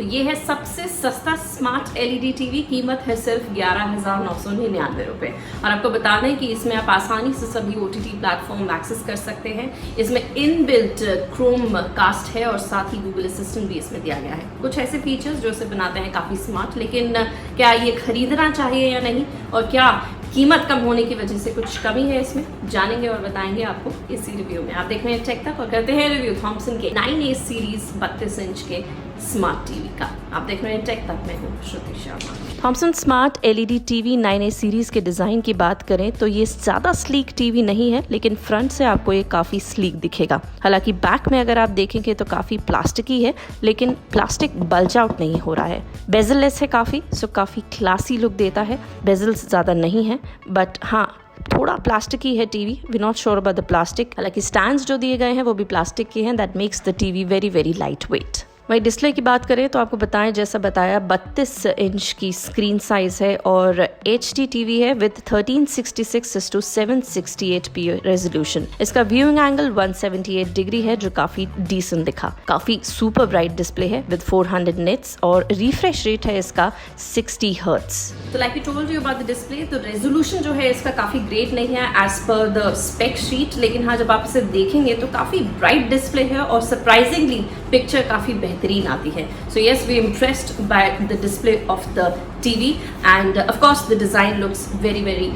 तो ये है सबसे सस्ता स्मार्ट एलईडी टीवी। कीमत है सिर्फ 11,999 रुपये। और आपको बता दें कि इसमें आप आसानी से सभी OTT प्लेटफॉर्म एक्सेस कर सकते हैं। इसमें इनबिल्ट क्रोम कास्ट है और साथ ही गूगल असिस्टेंट भी इसमें दिया गया है। कुछ ऐसे फीचर्स जो इसे बनाते हैं काफ़ी स्मार्ट। लेकिन क्या ये खरीदना चाहिए या नहीं, और क्या कीमत कम होने की वजह से कुछ कमी है इसमें, जानेंगे और बताएंगे आपको इसी रिव्यू में। आप देख रहे हैं टेक तक और करते हैं रिव्यू थॉमसन के 9A सीरीज 32 इंच के स्मार्ट टीवी का। आप देख रहे हैं टेक तक, मैं हूँ Shruti Sharma. Thomson smart LED TV 9A series के डिज़ाइन की बात करें तो ये ज़्यादा स्लीक टीवी नहीं है, लेकिन फ्रंट से आपको ये काफ़ी स्लीक दिखेगा। हालांकि बैक में अगर आप देखेंगे तो काफ़ी प्लास्टिकी है, लेकिन प्लास्टिक बल्ज आउट नहीं हो रहा है। बेजल लेस है काफ़ी, सो काफ़ी क्लासी लुक देता है। बेजल्स ज़्यादा नहीं है, बट हाँ थोड़ा प्लास्टिक ही है TV. We not sure about the plastic. हालांकि स्टैंड्स जो दिए गए हैं वो भी प्लास्टिक के हैं। That makes the TV very very light weight. वही डिस्प्ले की बात करें तो आपको बताएं, जैसा बताया 32 इंच की स्क्रीन साइज है और HD टीवी है विद 1366:768p रेजोल्यूशन। इसका व्यूइंग एंगल 178 डिग्री है जो काफी डिसेंट दिखा। काफी सुपर ब्राइट डिस्प्ले है विद 400 निट्स और रिफ्रेश रेट है इसका 60 हर्ट्ज। तो like I told you about the display, तो रेजोल्यूशन जो है इसका काफी ग्रेट नहीं है as per the spec sheet, लेकिन हाँ जब आप इसे देखेंगे तो काफी ब्राइट डिस्प्ले है और सरप्राइजिंगली पिक्चर काफी बेहतरीन आती है। So yes, we impressed by the display of the TV and of course the design looks very very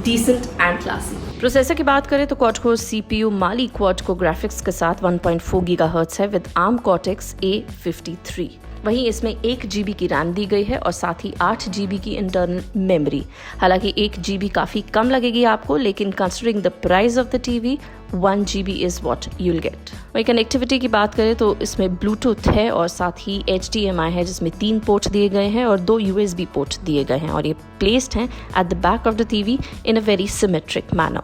decent and classy. Processor की बात करें तो quad core CPU Mali quad core graphics के साथ 1.4 गीगाहर्ट्ज है विद ARM Cortex A53। वहीं इसमें 1 GB की रैम दी गई है और साथ ही 8 GB की इंटरनल मेमोरी। हालांकि 1 GB काफ़ी कम लगेगी आपको, लेकिन considering the price of the TV 1 GB is what you'll get. वहीं कनेक्टिविटी की बात करें तो इसमें ब्लूटूथ है और साथ ही HDMI है जिसमें 3 पोर्ट दिए गए हैं और 2 USB पोर्ट दिए गए हैं और ये प्लेस्ड हैं at the back of the TV in a very symmetric manner.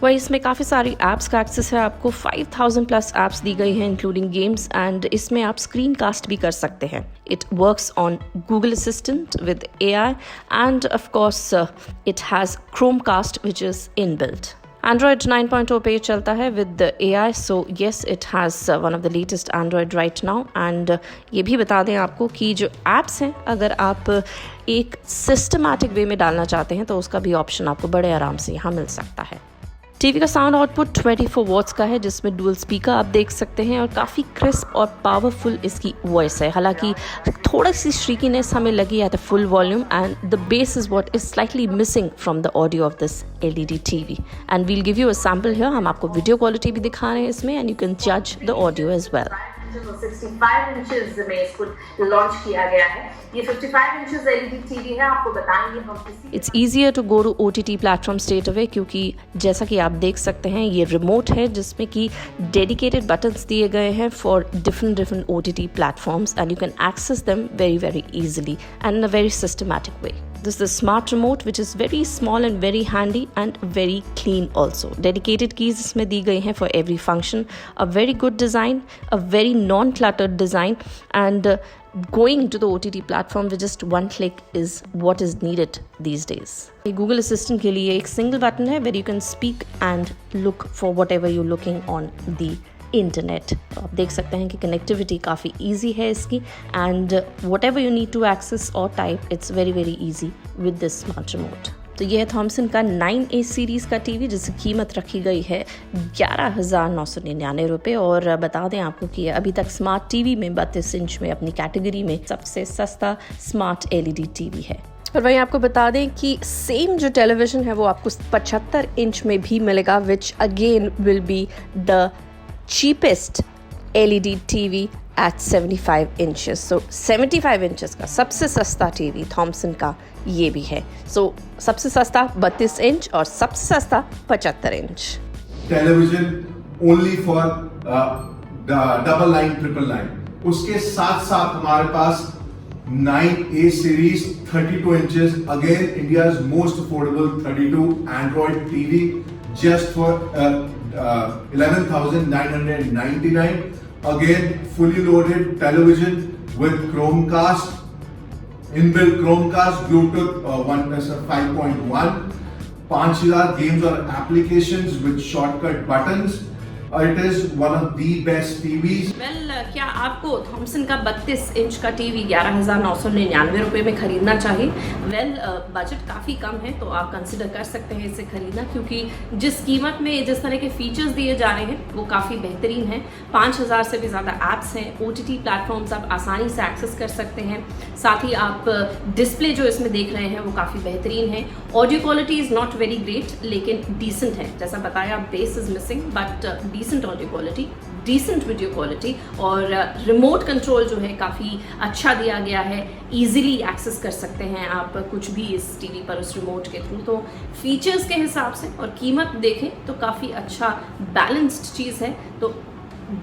वही इसमें काफ़ी सारी ऐप्स का एक्सेस है आपको। 5000 प्लस ऐप्स दी गई हैं इंक्लूडिंग गेम्स एंड इसमें आप स्क्रीन कास्ट भी कर सकते हैं। It works on Google assistant with AI and of course it has Chromecast which is inbuilt. Android 9.0 पे चलता है with AI, so yes it has one of the latest Android right now. And ये भी बता दें आपको कि जो ऐप्स हैं अगर आप एक सिस्टमैटिक वे में डालना चाहते हैं तो उसका भी ऑप्शन आपको बड़े आराम से यहाँ मिल सकता है। टीवी का साउंड आउटपुट 24 वॉट्स का है जिसमें डुअल स्पीकर आप देख सकते हैं और काफ़ी क्रिस्प और पावरफुल इसकी वॉइस है। हालांकि थोड़ी सी श्रीकीनेस हमें लगी at a full volume and the bass is what is slightly missing from the audio of this LED TV and we'll give you a sample here. हम आपको वीडियो क्वालिटी भी दिखा रहे हैं इसमें एंड यू कैन जज the audio as well. 65 inches में इसको लॉन्च किया गया है। ये 55 इंचेस LED टीवी है। आपको बताएंगे हम किसी it's easier to go to OTT platform straight away, क्योंकि जैसा कि आप देख सकते हैं ये रिमोट है जिसमें कि डेडिकेटेड बटन्स दिए गए हैं for different OTT platforms and you can access them very very easily and in a very systematic way. This is the smart remote which is very small and very handy and very clean also. Dedicated keys इसमें दी गई हैं for every function. A very good design, a very non-cluttered design and going to the OTT platform with just one click is what is needed these days. Google Assistant के लिए एक single button है where you can speak and look for whatever you're looking on the internet. तो आप देख सकते हैं कि कनेक्टिविटी काफ़ी ईजी है इसकी and whatever you need to access और type it's very very easy with this smart remote. तो ये है थॉमसन का 9A सीरीज़ का टीवी जिसकी कीमत रखी गई है 11,999 रुपये। और बता दें आपको कि अभी तक स्मार्ट टीवी में 32 इंच में अपनी कैटेगरी में सबसे सस्ता स्मार्ट LED टीवी है। और वहीं आपको बता दें कि सेम जो टेलीविज़न है वो आपको 75 इंच में भी मिलेगा which again will be the cheapest LED TV at 75 inches. So 75 inches का सबसे सस्ता टीवी थॉमसन का ये भी है। So सबसे सस्ता 32 इंच और सबसे सस्ता 75 inch. Television only for double line triple line. उसके साथ साथ हमारे पास 9A series 32 inches, again India's most affordable 32 Android TV just for 11,999. Again, fully loaded television with Chromecast, inbuilt Chromecast, Bluetooth 5.1, 5,000 games or applications with shortcut buttons, It is one of the best TVs. क्या आपको Thompson का 32 inch का TV 11,999 रुपये में खरीदना चाहिए? Budget काफ़ी कम है तो आप कंसिडर कर सकते हैं इसे खरीदना, क्योंकि जिस कीमत में जिस तरह के फीचर्स दिए जा रहे हैं वो काफ़ी बेहतरीन है। 5,000 से भी ज़्यादा ऐप्स हैं, OTT प्लेटफॉर्म्स आप आसानी से एक्सेस कर सकते हैं। साथ ही आप डिस्प्ले जो इसमें देख रहे हैं वो काफ़ी बेहतरीन है। Audio quality is not very great लेकिन डिसेंट है, जैसा बताया bass is missing but decent audio quality, decent video quality, और रिमोट कंट्रोल जो है काफ़ी अच्छा दिया गया है। इजीली एक्सेस कर सकते हैं आप कुछ भी इस टीवी पर उस रिमोट के थ्रू। तो फीचर्स के हिसाब से और कीमत देखें तो काफ़ी अच्छा बैलेंस्ड चीज़ है। तो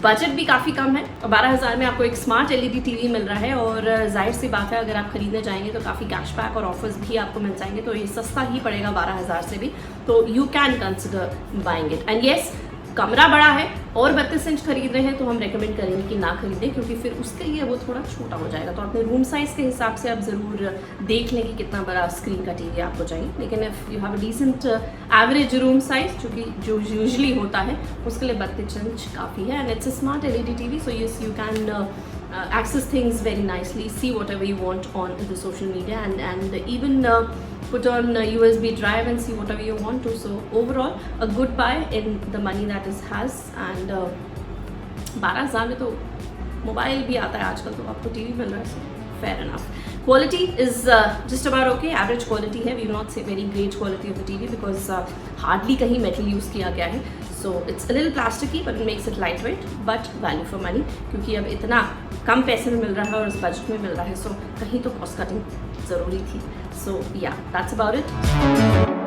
बजट भी काफ़ी कम है और 12,000 में आपको एक स्मार्ट LED टीवी मिल रहा है, और जाहिर सी बात है अगर आप खरीदने जाएंगे तो काफ़ी कैशबैक और ऑफर्स भी आपको मिल जाएंगे, तो ये सस्ता ही पड़ेगा 12,000 से भी। तो you can consider buying it. And yes, कमरा बड़ा है और 32 इंच खरीद रहे हैं तो हम रेकमेंड करेंगे कि ना खरीदें, क्योंकि फिर उसके लिए वो थोड़ा छोटा हो जाएगा। तो अपने रूम साइज़ के हिसाब से आप ज़रूर देख लें कि कितना बड़ा स्क्रीन का टीवी आपको चाहिए। लेकिन if you have a decent average room size जो यूजुअली होता है उसके लिए 32 इंच काफ़ी है। And it's a smart LED TV, so yes you can access things very nicely, see whatever you want on the social media, and even put on USB drive and see whatever you want to. So overall a good buy in the money that is has, and 12,000 में तो mobile भी आता है आजकल, तो आपको TV मिल रहा है, so fair enough. Quality is just about okay, average quality है. We will not say very great quality of the TV because hardly कहीं metal use किया गया है. So it's a little plasticky but it makes it lightweight, but value for money, क्योंकि अब इतना कम पैसे में मिल रहा है और इस बजट में मिल रहा है, so कहीं तो cost cutting ज़रूरी थी. So yeah, that's about it.